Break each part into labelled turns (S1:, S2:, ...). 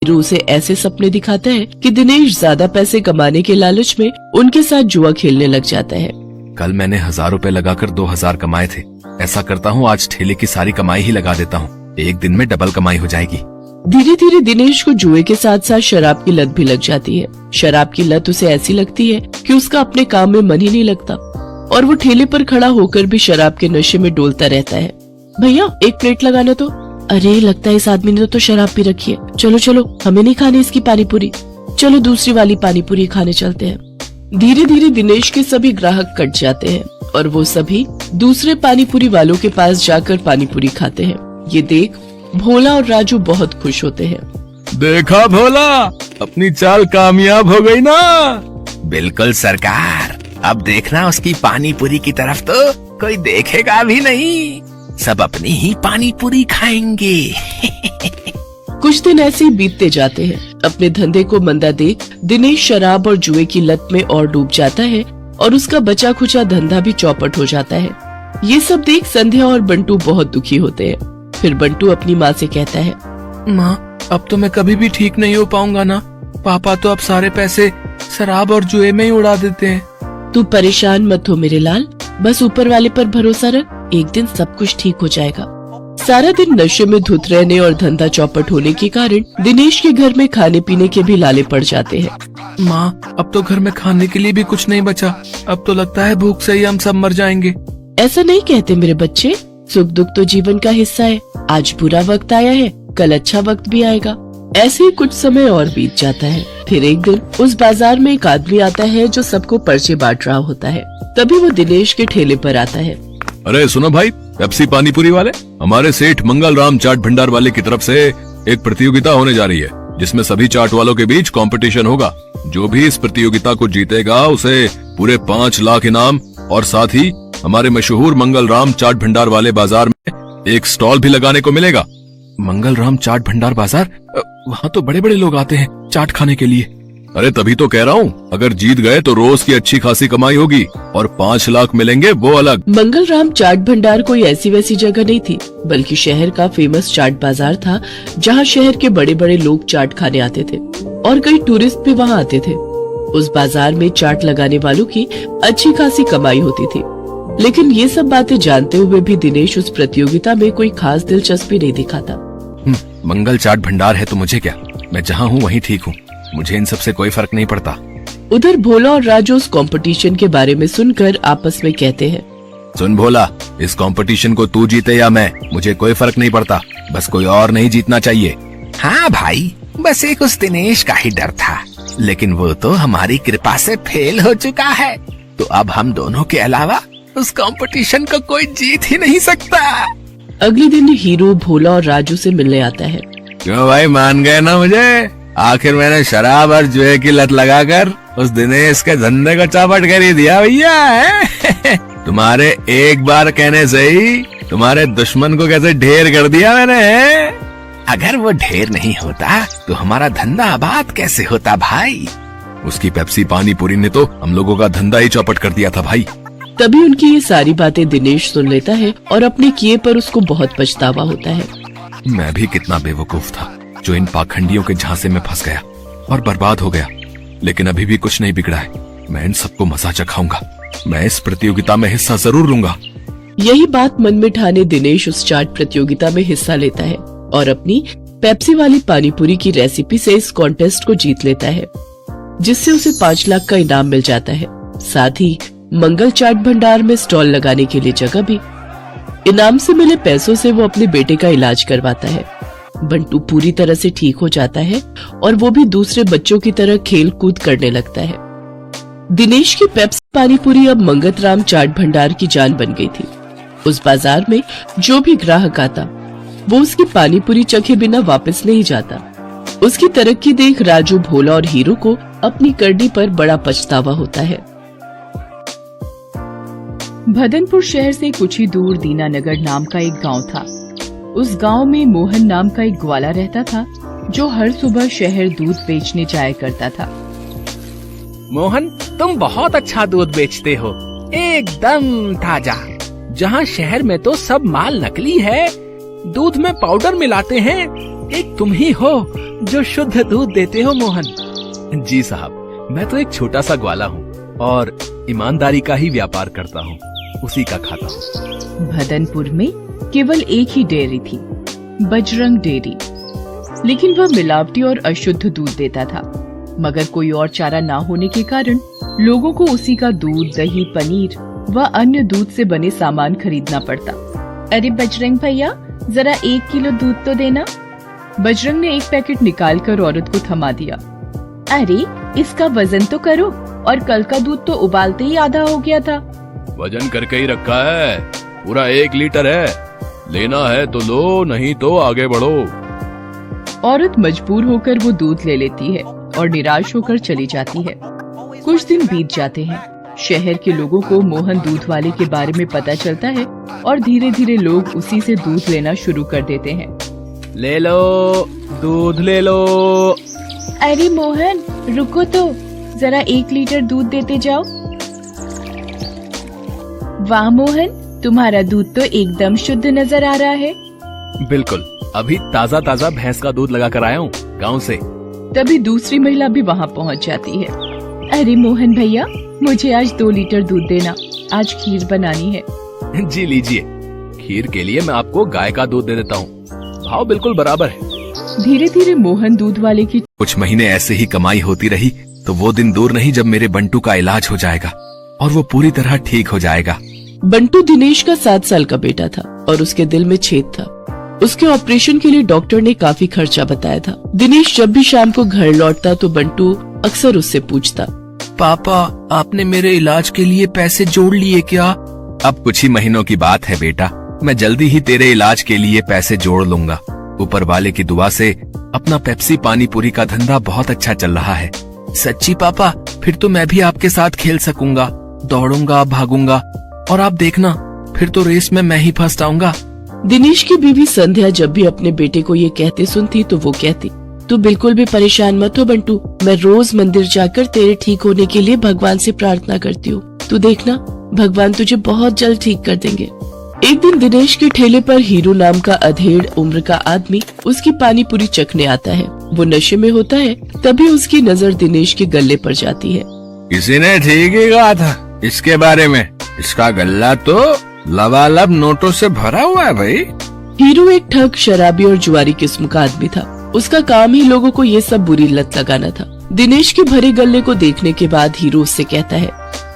S1: Hero उसे ऐसे सपने दिखाता है कि दिनेश ज्यादा पैसे कमाने के लालच में उनके साथ जुआ खेलने लग जाता है।
S2: कल मैंने 1000 रुपए लगाकर 2000 कमाए थे। ऐसा करता हूँ, आज ठेले की सारी कमाई ही लगा देता हूँ, एक दिन में डबल कमाई हो जाएगी।
S1: धीरे धीरे दिनेश को जुए के साथ साथ शराब की लत भी लग जाती है। शराब की लत उसे ऐसी लगती है कि उसका अपने काम में मन ही नहीं लगता और वो ठेले पर खड़ा होकर भी शराब के नशे में डोलता रहता है। भैया एक प्लेट लगाना तो। अरे लगता है इस आदमी ने तो शराब पी रखी है। चलो चलो, हमें नहीं खानी इसकी पानी पूरी, चलो दूसरी वाली पानी पूरी खाने चलते हैं। धीरे धीरे दिनेश के सभी ग्राहक कट जाते हैं और वो सभी दूसरे पानी पूरी वालों के पास जाकर पानी पूरी खाते हैं। ये देख भोला और राजू बहुत खुश होते हैं।
S2: देखा भोला, अपनी चाल कामयाब हो गई ना। बिल्कुल सरकार, अब देखना उसकी पानी पूरी की तरफ तो कोई देखेगा भी नहीं, सब अपनी ही पानी पूरी खाएंगे।
S1: कुछ दिन ऐसे ही बीतते जाते हैं। अपने धंधे को मंदा देख दिनेश शराब और जुए की लत में और डूब जाता है और उसका बचा खुचा धंधा भी चौपट हो जाता है। ये सब देख संध्या और बंटू बहुत दुखी होते हैं। फिर बंटू अपनी माँ से कहता है,
S2: माँ अब तो मैं कभी भी ठीक नहीं हो पाऊंगा ना। पापा तो अब सारे पैसे शराब और जुए में ही उड़ा देते हैं।
S1: तू परेशान मत हो मेरे लाल, बस ऊपर वाले पर भरोसा रख, एक दिन सब कुछ ठीक हो जाएगा। सारा दिन नशे में धुत रहने और धंधा चौपट होने के कारण दिनेश के घर में खाने पीने के भी लाले पड़ जाते हैं।
S2: माँ अब तो घर में खाने के लिए भी कुछ नहीं बचा, अब तो लगता है भूख से ही हम सब मर जाएंगे।
S1: ऐसा नहीं कहते मेरे बच्चे, सुख दुख तो जीवन का हिस्सा है। आज बुरा वक्त आया है, कल अच्छा वक्त भी आएगा। ऐसे ही कुछ समय और बीत जाता है। फिर एक दिन उस बाजार में एक आदमी आता है जो सबको पर्चे बांट रहा होता है। तभी वो दिनेश के ठेले पर आता है।
S2: अरे सुनो भाई, पेप्सी पानी पूरी वाले, हमारे सेठ मंगल राम चाट भंडार वाले की तरफ से एक प्रतियोगिता होने जा रही है, जिसमें सभी चाट वालों के बीच कंपटीशन होगा। जो भी इस प्रतियोगिता को जीतेगा उसे पूरे 5 लाख इनाम और साथ ही हमारे मशहूर मंगल राम चाट भंडार वाले बाजार में एक स्टॉल भी लगाने को मिलेगा। मंगल राम चाट भंडार बाजार, वहाँ तो बड़े बड़े लोग आते हैं चाट खाने के लिए। अरे तभी तो कह रहा हूँ, अगर जीत गए तो रोज की अच्छी खासी कमाई होगी और 5 लाख मिलेंगे वो अलग।
S1: मंगल राम चाट भंडार कोई ऐसी वैसी जगह नहीं थी, बल्कि शहर का फेमस चाट बाजार था, जहाँ शहर के बड़े बड़े लोग चाट खाने आते थे और कई टूरिस्ट भी वहाँ आते थे। उस बाजार में चाट लगाने वालों की अच्छी खासी कमाई होती थी। लेकिन ये सब बातें जानते हुए भी दिनेश उस प्रतियोगिता में कोई खास दिलचस्पी नहीं दिखाता।
S2: मंगल चाट भंडार है तो मुझे क्या, मैं जहाँ हूँ वहीं ठीक हूँ, मुझे इन सब से कोई फर्क नहीं पड़ता।
S1: उधर भोला और राजू उस कंपटीशन के बारे में सुनकर आपस में कहते हैं,
S2: सुन भोला, इस कंपटीशन को तू जीते या मैं, मुझे कोई फर्क नहीं पड़ता, बस कोई और नहीं जीतना चाहिए। हाँ भाई, बस एक उस दिनेश का ही डर था, लेकिन वो तो हमारी कृपा से फेल हो चुका है, तो अब हम दोनों के अलावा उस कंपटीशन को कोई जीत ही नहीं सकता।
S1: अगले दिन हीरो भोला और राजू से मिलने आता है।
S2: क्यों भाई, मान गए ना मुझे? आखिर मैंने शराब और जुए की लत लगाकर उस दिनेश के धंधे को चौपट कर ही दिया भैया। तुम्हारे एक बार कहने से ही तुम्हारे दुश्मन को कैसे ढेर कर दिया मैंने। अगर वो ढेर नहीं होता तो हमारा धंधा आबाद कैसे होता भाई? उसकी पेप्सी पानी पूरी ने तो हम लोगों का धंधा ही चौपट कर दिया था भाई।
S1: तभी उनकी ये सारी बातें दिनेश सुन लेता है और अपने किए पर उसको बहुत पछतावा होता है।
S2: मैं भी कितना बेवकूफ था जो इन पाखंडियों के झांसे में फंस गया और बर्बाद हो गया, लेकिन अभी भी कुछ नहीं बिगड़ा है। मैं इन सबको मजा चखाऊंगा, मैं इस प्रतियोगिता में हिस्सा जरूर लूंगा।
S1: यही बात मन में ठाने दिनेश उस चाट प्रतियोगिता में हिस्सा लेता है और अपनी पेप्सी वाली पानीपुरी की रेसिपी से इस कॉन्टेस्ट को जीत लेता है, जिससे उसे 5 लाख का इनाम मिल जाता है। साथ ही मंगल चाट भंडार में स्टॉल लगाने के लिए जगह भी। इनाम से मिले पैसों से वो अपने बेटे का इलाज करवाता है। बंटू पूरी तरह से ठीक हो जाता है और वो भी दूसरे बच्चों की तरह खेल कूद करने लगता है। दिनेश की पेप्सी पानीपुरी अब मंगल राम चाट भंडार की जान बन गई थी। उस बाजार में जो भी ग्राहक आता वो उसकी पानीपुरी चखे बिना वापस नहीं जाता। उसकी तरक्की देख राजू, भोला और हीरो को अपनी करनी पर बड़ा पछतावा होता है।
S3: भदनपुर शहर से कुछ ही दूर दीनानगर नाम का एक गांव था। उस गांव में मोहन नाम का एक ग्वाला रहता था, जो हर सुबह शहर दूध बेचने जाया करता था।
S4: मोहन, तुम बहुत अच्छा दूध बेचते हो, एकदम ताजा। जहाँ शहर में तो सब माल नकली है, दूध में पाउडर मिलाते हैं, एक तुम ही हो जो शुद्ध दूध देते हो मोहन। जी साहब, मैं तो एक छोटा सा ग्वाला हूँ और ईमानदारी का ही व्यापार करता हूँ, उसी का खाता हूँ।
S3: भदनपुर में केवल एक ही डेयरी थी, बजरंग डेयरी, लेकिन वह मिलावटी और अशुद्ध दूध देता था। मगर कोई और चारा ना होने के कारण लोगों को उसी का दूध, दही, पनीर व अन्य दूध से बने सामान खरीदना पड़ता। अरे बजरंग भैया, जरा 1 किलो दूध तो देना। बजरंग ने एक पैकेट निकालकर औरत को थमा दिया। अरे इसका वजन तो करो, और कल का दूध तो उबालते ही आधा हो गया था।
S2: वजन करके ही रखा है, पूरा 1 लीटर है, लेना है तो लो, नहीं तो आगे बढ़ो।
S3: औरत मजबूर होकर वो दूध ले लेती है और निराश होकर चली जाती है। कुछ दिन बीत जाते हैं। शहर के लोगों को मोहन दूध वाले के बारे में पता चलता है और धीरे धीरे लोग उसी से दूध लेना शुरू कर देते हैं।
S4: ले लो दूध, ले लो।
S3: अरे मोहन रुको तो, जरा 1 लीटर दूध देते जाओ। वाह मोहन, तुम्हारा दूध तो एकदम शुद्ध नजर आ रहा है।
S4: बिल्कुल, अभी ताजा ताजा भैंस का दूध लगा कर आया हूँ गाँव से।
S3: तभी दूसरी महिला भी वहाँ पहुँच जाती है। अरे मोहन भैया, मुझे आज 2 लीटर दूध देना, आज खीर बनानी है।
S4: जी लीजिए, खीर के लिए मैं आपको गाय का दूध दे देता हूँ, भाव बिल्कुल बराबर है।
S3: धीरे धीरे मोहन दूध वाले की
S2: कुछ महीने ऐसे ही कमाई होती रही तो वो दिन दूर नहीं जब मेरे बंटू का इलाज हो जाएगा और वो पूरी तरह ठीक हो जाएगा।
S1: बंटू दिनेश का 7 साल का बेटा था और उसके दिल में छेद था। उसके ऑपरेशन के लिए डॉक्टर ने काफी खर्चा बताया था। दिनेश जब भी शाम को घर लौटता तो बंटू अक्सर उससे पूछता,
S2: पापा, आपने मेरे इलाज के लिए पैसे जोड़ लिए क्या? अब कुछ ही महीनों की बात है बेटा, मैं जल्दी ही तेरे इलाज के लिए पैसे जोड़ लूंगा। ऊपर वाले की दुआ से अपना पेप्सी पानी पूरी का धंधा बहुत अच्छा चल रहा है। सच्ची पापा, फिर तो मैं भी आपके साथ खेल सकूंगा, दौड़ूंगा, भागूंगा, और आप देखना फिर तो रेस में मैं ही फर्स्ट आऊंगा।
S1: दिनेश की बीवी संध्या जब भी अपने बेटे को ये कहते सुनती तो वो कहती, तू बिल्कुल भी परेशान मत हो बंटू, मैं रोज मंदिर जाकर तेरे ठीक होने के लिए भगवान से प्रार्थना करती हूँ। तू देखना, भगवान तुझे बहुत जल्द ठीक कर देंगे। एक दिन दिनेश के ठेले पर हीरू नाम का अधेड़ उम्र का आदमी उसकी पानी पूरी चखने आता है। वो नशे में होता है, तभी उसकी नजर दिनेश के गले पर जाती है।
S2: किसी ने ठीक ही कहा था इसके बारे में, इसका गल्ला तो लबालब नोटों से भरा हुआ है भाई।
S1: हीरू एक ठग, शराबी और जुआरी किस्म का आदमी था। उसका काम ही लोगों को ये सब बुरी लत लगाना था। दिनेश के भरे गले को देखने के बाद हीरू उससे कहता है,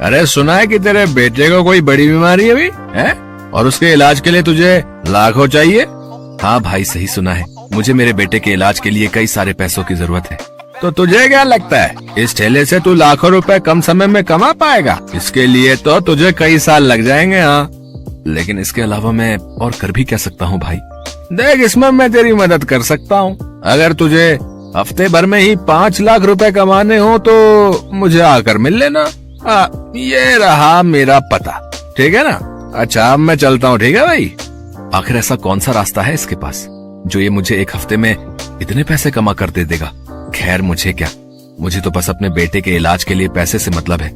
S2: अरे सुना है कि तेरे बेटे को कोई बड़ी बीमारी अभी है और उसके इलाज के लिए तुझे लाखों चाहिए? हाँ भाई, सही सुना है, मुझे मेरे बेटे के इलाज के लिए कई सारे पैसों की जरूरत है। तो तुझे क्या लगता है इस ठेले से तू लाखों रुपए कम समय में कमा पाएगा? इसके लिए तो तुझे कई साल लग जाएंगे। हाँ, लेकिन इसके अलावा मैं और कर भी क्या सकता हूँ भाई? देख, इसमें मैं तेरी मदद कर सकता हूँ। अगर तुझे हफ्ते भर में ही 5 लाख रुपए कमाने हो तो मुझे आकर मिल लेना। ये रहा मेरा पता, ठीक है ना? अच्छा, अब मैं चलता हूँ, ठीक है भाई? आखिर ऐसा कौन सा रास्ता है इसके पास जो ये मुझे 1 हफ्ते में इतने पैसे कमा कर दे देगा? खैर, मुझे क्या, मुझे तो बस अपने बेटे के इलाज के लिए पैसे से मतलब है।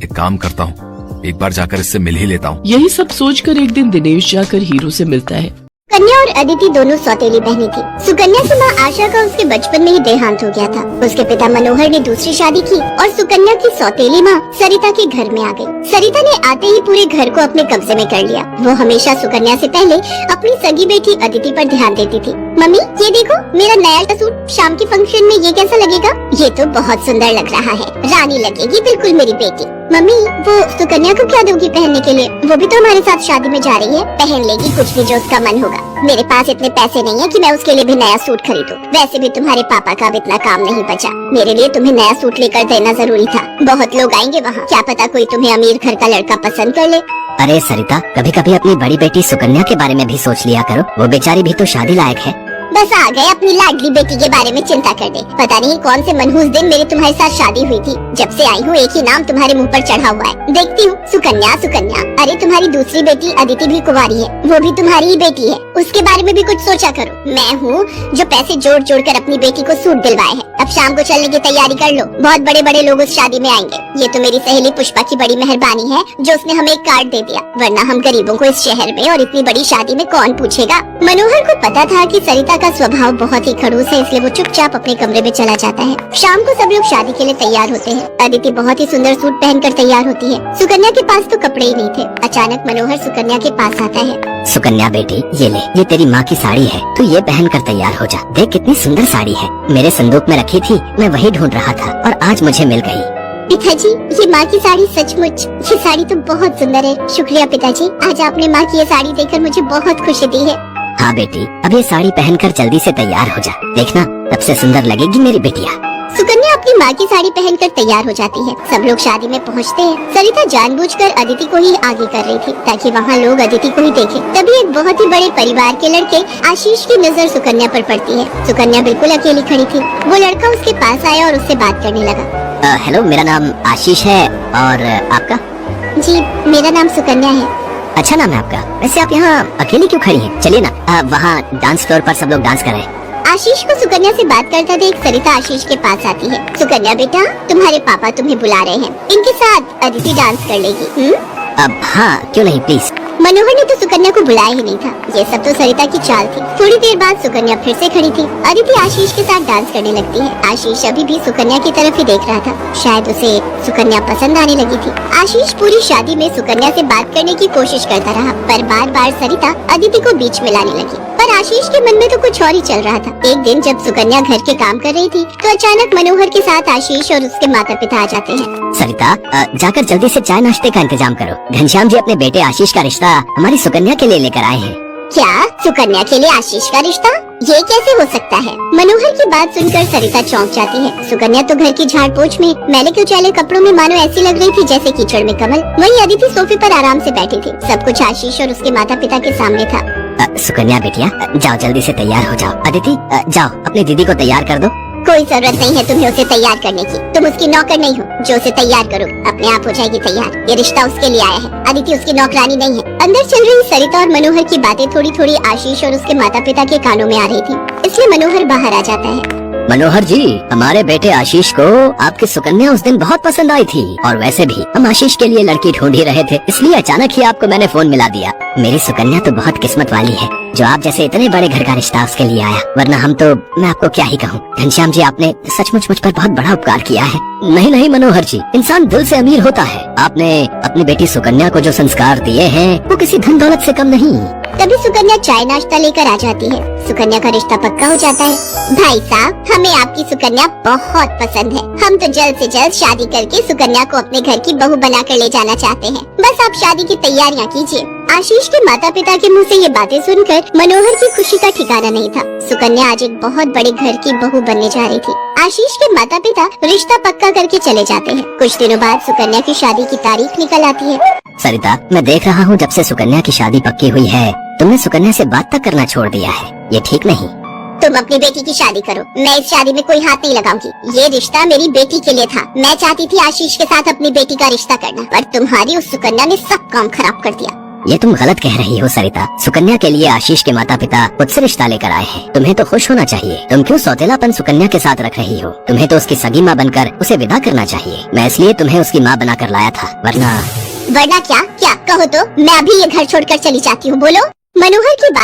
S2: एक काम करता हूँ, एक बार जाकर इससे मिल ही लेता हूँ।
S1: यही सब सोचकर एक दिन दिनेश जाकर हीरू से मिलता है।
S5: सुकन्या और अदिति दोनों सौतेली बहनें थी। सुकन्या की मां आशा का उसके बचपन में ही देहांत हो गया था। उसके पिता मनोहर ने दूसरी शादी की और सुकन्या की सौतेली मां सरिता के घर में आ गई। सरिता ने आते ही पूरे घर को अपने कब्जे में कर लिया। वो हमेशा सुकन्या से पहले अपनी सगी बेटी अदिति पर ध्यान देती थी। मम्मी, ये देखो मेरा नया सूट, शाम के फंक्शन में ये कैसा लगेगा? ये तो बहुत सुंदर लग रहा है, रानी लगेगी बिल्कुल मेरी बेटी। मम्मी, वो सुकन्या को क्या दोगी पहनने के लिए? वो भी तो हमारे साथ शादी में जा रही है, पहन लेगी कुछ भी जो उसका मन होगा। मेरे पास इतने पैसे नहीं है कि मैं उसके लिए भी नया सूट खरीदूं। वैसे भी तुम्हारे पापा का अब इतना काम नहीं बचा। मेरे लिए तुम्हें नया सूट लेकर देना जरूरी था। बहुत लोग आएंगे वहाँ, क्या पता कोई तुम्हें अमीर घर का लड़का पसंद कर ले।
S6: अरे सरिता, कभी कभी अपनी बड़ी बेटी सुकन्या के बारे में भी सोच लिया करो, वो बेचारी भी तो शादी लायक है।
S5: बस आ गए अपनी लाडली बेटी के बारे में चिंता करने। पता नहीं कौन से मनहूस दिन मेरी तुम्हारे साथ शादी हुई थी। जब से आई हूँ एक ही नाम तुम्हारे मुंह पर चढ़ा हुआ है। देखती हूँ सुकन्या सुकन्या। अरे तुम्हारी दूसरी बेटी अदिति भी कुंवारी है, वो भी तुम्हारी ही बेटी है, उसके बारे में भी कुछ सोचा करो। मैं हूँ जो पैसे जोड़ जोड़ कर अपनी बेटी को सूट दिलवाए हैं। अब शाम को चलने की तैयारी कर लो, बहुत बड़े बड़े लोग उस शादी में आएंगे। ये तो मेरी सहेली पुष्पा की बड़ी मेहरबानी है जो उसने हमें एक कार्ड दे दिया, वरना हम गरीबों को इस शहर में और इतनी बड़ी शादी में कौन पूछेगा। मनोहर को पता था कि सरिता का स्वभाव बहुत ही खड़ूस है, इसलिए वो चुपचाप अपने कमरे में चला जाता है। शाम को सब लोग शादी के लिए तैयार होते हैं। अदिति बहुत ही सुंदर सूट पहनकर तैयार होती है। सुकन्या के पास तो कपड़े ही नहीं थे। अचानक मनोहर सुकन्या के पास आता है।
S6: सुकन्या बेटी, ये ले, ये तेरी माँ की साड़ी है, तू ये पहन कर तैयार हो जा। देख कितनी सुंदर साड़ी है, मेरे संदूक में रखी थी, मैं वही ढूंढ रहा था और आज मुझे मिल गई।
S5: पिताजी, ये माँ की साड़ी सचमुच, ये साड़ी तो बहुत सुंदर है। शुक्रिया पिताजी, आज आपने माँ की ये साड़ी देखकर मुझे बहुत खुशी दी है।
S6: हाँ बेटी, अब ये साड़ी पहनकर जल्दी से तैयार हो जा, देखना सबसे सुंदर लगेगी मेरी बिटिया।
S5: सुकन्या अपनी माँ की साड़ी पहनकर तैयार हो जाती है। सब लोग शादी में पहुँचते हैं। सरिता जानबूझकर अदिति को ही आगे कर रही थी ताकि वहाँ लोग अदिति को ही देखें। तभी एक बहुत ही बड़े परिवार के लड़के आशीष की नजर सुकन्या पर पड़ती है। सुकन्या बिल्कुल अकेली खड़ी थी। वो लड़का उसके पास आया और उससे बात करने लगा।
S6: हेलो, मेरा नाम आशीष है और आपका?
S5: जी, मेरा नाम सुकन्या है।
S6: अच्छा नाम है आपका। वैसे आप यहाँ अकेली क्यों खड़ी हैं? चलिए ना, वहाँ डांस फ्लोर पर सब लोग डांस कर रहे हैं।
S5: आशीष को सुकन्या से बात करता देख सरिता आशीष के पास आती है। सुकन्या बेटा, तुम्हारे पापा तुम्हें बुला रहे हैं, इनके साथ अदिति डांस कर लेगी।
S6: अब हाँ, क्यों नहीं, प्लीज।
S5: मनोहर ने तो सुकन्या को बुलाया ही नहीं था। ये सब तो सरिता की चाल थी। थोड़ी देर बाद सुकन्या फिर से खड़ी थी। अदिति आशीष के साथ डांस करने लगती है। आशीष अभी भी सुकन्या की तरफ ही देख रहा था। शायद उसे सुकन्या पसंद आने लगी थी। आशीष पूरी शादी में सुकन्या से बात करने की कोशिश करता रहा, पर बार बार सरिता अदिति को बीच में लाने लगी। पर आशीष के मन में तो कुछ और ही चल रहा था। एक दिन जब सुकन्या घर के काम कर रही थी तो अचानक मनोहर के साथ आशीष और उसके माता पिता आ जाते हैं।
S6: सरिता, जाकर जल्दी से चाय नाश्ते का इंतजाम करो। घनश्याम जी अपने बेटे आशीष का रिश्ता हमारी सुकन्या के लिए लेकर आए हैं।
S5: क्या? सुकन्या के लिए आशीष का रिश्ता? ये कैसे हो सकता है? मनोहर की बात सुनकर सरिता चौंक जाती है। सुकन्या तो घर की झाड़ पोछ में मैले कुचैले कपड़ों में मानो ऐसी लग रही थी जैसे कीचड़ में कमल। वहीं अदिति सोफे पर आराम से बैठी थी। सब कुछ आशीष और उसके माता पिता के सामने था।
S6: सुकन्या बेटिया, जाओ जल्दी से तैयार हो जाओ। अदिति, जाओ अपनी दीदी को तैयार कर दो।
S5: कोई जरूरत नहीं है तुम्हें उसे तैयार करने की। तुम उसकी नौकर नहीं हो जो उसे तैयार करो, अपने आप हो जाएगी तैयार। ये रिश्ता उसके लिए आया है, अदिति उसकी नौकरानी नहीं है। अंदर चल रही सरिता और मनोहर की बातें थोड़ी थोड़ी आशीष और उसके माता पिता के कानों में आ रही थी, इसलिए मनोहर बाहर आ जाता है।
S6: मनोहर जी, हमारे बेटे आशीष को आपकी सुकन्या उस दिन बहुत पसंद आई थी और वैसे भी हम आशीष के लिए लड़की ढूंढ ही रहे थे, इसलिए अचानक ही आपको मैंने फोन मिला दिया। मेरी सुकन्या तो बहुत किस्मत वाली है जो आप जैसे इतने बड़े घर का रिश्ता उसके लिए आया, वरना हम तो, मैं आपको क्या ही कहूँ। घनश्याम जी, आपने सचमुच मुझ पर बहुत बड़ा उपकार किया है। नहीं नहीं मनोहर जी, इंसान दिल से अमीर होता है। आपने अपनी बेटी सुकन्या को जो संस्कार दिए हैं वो किसी धन दौलत से कम नहीं।
S5: तभी सुकन्या चाय नाश्ता लेकर आ जाती है। सुकन्या का रिश्ता पक्का हो जाता है। भाई साहब, हमें आपकी सुकन्या बहुत पसंद है। हम तो जल्द से जल्द शादी करके सुकन्या को अपने घर की बहू बनाकर ले जाना चाहते हैं। बस आप शादी की तैयारियां कीजिए। आशीष के माता पिता के मुंह से ये बातें सुनकर मनोहर की खुशी का ठिकाना नहीं था। सुकन्या आज एक बहुत बड़े घर की बहू बनने जा रही थी। आशीष के माता पिता रिश्ता पक्का करके चले जाते हैं। कुछ दिनों बाद सुकन्या की शादी की तारीख निकल आती है।
S6: सरिता, मैं देख रहा हूँ जब से सुकन्या की शादी पक्की हुई है तुमने सुकन्या से बात तक करना छोड़ दिया है। ये ठीक नहीं।
S5: तुम अपनी बेटी की शादी करो, मैं इस शादी में कोई हाथ नहीं लगाऊंगी। ये रिश्ता मेरी बेटी के लिए था। मैं चाहती थी आशीष के साथ अपनी बेटी का रिश्ता करना, पर तुम्हारी उस सुकन्या ने सब काम खराब कर दिया।
S6: ये तुम गलत कह रही हो सरिता। सुकन्या के लिए आशीष के माता पिता खुद से रिश्ता लेकर आए हैं। तुम्हें तो खुश होना चाहिए। तुम क्यों सौतेलापन सुकन्या के साथ रख रही हो? तुम्हें तो उसकी सगी माँ बनकर उसे विदा करना चाहिए। मैं इसलिए तुम्हें उसकी माँ बनाकर लाया था, वरना
S5: क्या? क्या कहो तो मैं अभी ये घर छोड़कर चली जाती हूँ। बोलो। मनोहर की बात